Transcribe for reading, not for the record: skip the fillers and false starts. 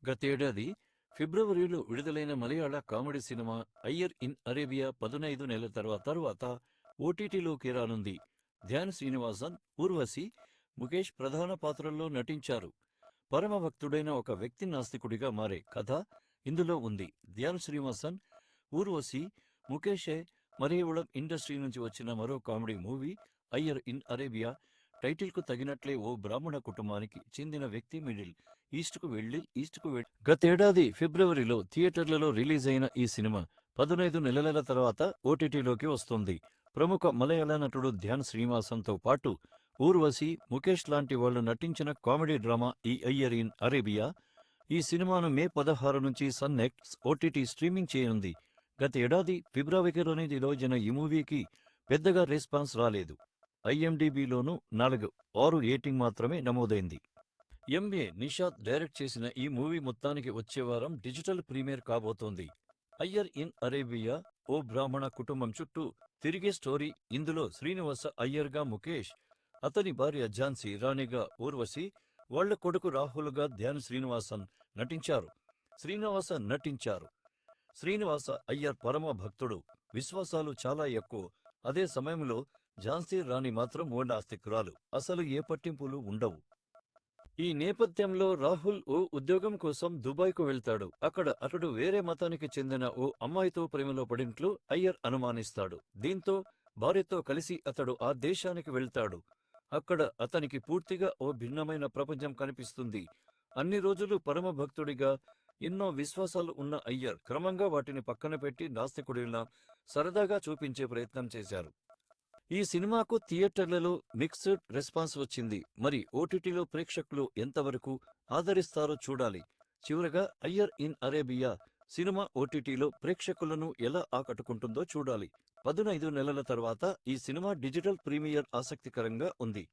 గతేడాది ఫిబ్రవరిలో విడుదలైన మలయాళ comedy cinema Ayyar in Arabia 15 నెలల తర్వాత ఓటీటీలోకి రానుంది. ధ్యాన్ శ్రీనివాసన్, ఊర్వశి, ముఖేష్ ప్రధాన పాత్రల్లో నటించారు. పరమభక్తుడైన ఒక వ్యక్తి నాస్తికుడిగా మారే కథ ఇందులో ఉంది. ధ్యాన్ శ్రీనివాసన్, ఊర్వశి, ముఖేషే మలయాళం ఇండస్ట్రీ నుంచి వచ్చిన మరో comedy movie Ayyar in Arabia. టైటిల్కు తగినట్లే ఓ బ్రాహ్మణ కుటుంబానికి చెందిన వ్యక్తి మిడిల్ ఈస్ట్కు వెళ్లి గతేడాది ఫిబ్రవరిలో థియేటర్లలో రిలీజ్ అయిన ఈ సినిమా 15 నెలల తర్వాత ఓటీటీలోకి వస్తుంది. ప్రముఖ మలయాళ నటుడు ధ్యాన్ శ్రీనివాసన్తో పాటు ఊర్వశి, ముఖేష్ లాంటి వాళ్లు నటించిన కామెడీ డ్రామా ఈ అయ్యర్ ఇన్ అరేబియా. ఈ సినిమాను మే 16 నుంచి సన్ నెక్ట్స్ ఓటీటీ స్ట్రీమింగ్ చేయనుంది. గత ఏడాది ఫిబ్రవరిలోనే రిలీజైన ఈ మూవీకి పెద్దగా రెస్పాన్స్ రాలేదు. ఐఎండిబిలోనూ 4.6 రేటింగ్ మాత్రమే నమోదైంది. ఎంఏ నిషాద్ డైరెక్ట్ చేసిన ఈ మూవీ మొత్తానికి వచ్చే వారం డిజిటల్ ప్రీమియర్ కాబోతోంది. అయ్యర్ ఇన్ అరేబియా ఓ బ్రాహ్మణ కుటుంబం చుట్టూ తిరిగే స్టోరీ. ఇందులో శ్రీనివాస అయ్యర్గా ముఖేష్, అతని భార్య ఝాన్సీ రాణిగా ఊర్వశి, వాళ్ల కొడుకు రాహుల్గా ధ్యాన్ నటించారు. శ్రీనివాస అయ్యర్ పరమ భక్తుడు, విశ్వాసాలు చాలా ఎక్కువ. అదే సమయంలో ఝాన్సీ రాణి మాత్రం ఓ నాస్తికురాలు. అసలు ఏ పట్టింపులు ఉండవు. ఈ నేపథ్యంలో రాహుల్ ఓ ఉద్యోగం కోసం దుబాయ్కు వెళ్తాడు. అక్కడ అతడు వేరే మతానికి చెందిన ఓ అమ్మాయితో ప్రేమలో పడినట్లు అయ్యర్ అనుమానిస్తాడు. దీంతో భార్యతో కలిసి అతడు ఆ దేశానికి వెళ్తాడు. అక్కడ అతనికి పూర్తిగా ఓ భిన్నమైన ప్రపంచం కనిపిస్తుంది. అన్ని రోజులు పరమ భక్తుడిగా, ఎన్నో విశ్వాసాలు ఉన్న అయ్యర్ క్రమంగా వాటిని పక్కన పెట్టి నాస్తికుడిలా సరదాగా చూపించే ప్రయత్నం చేశారు. ఈ సినిమాకు థియేటర్లలో మిక్స్డ్ రెస్పాన్స్ వచ్చింది. మరి ఓటీటీలో ప్రేక్షకులు ఎంతవరకు ఆదరిస్తారో చూడాలి. చివరగా అయ్యర్ ఇన్ అరేబియా సినిమా ఓటీటీలో ప్రేక్షకులను ఎలా ఆకట్టుకుంటుందో చూడాలి. 15 నెలల తర్వాత ఈ సినిమా డిజిటల్ ప్రీమియర్ ఆసక్తికరంగా ఉంది.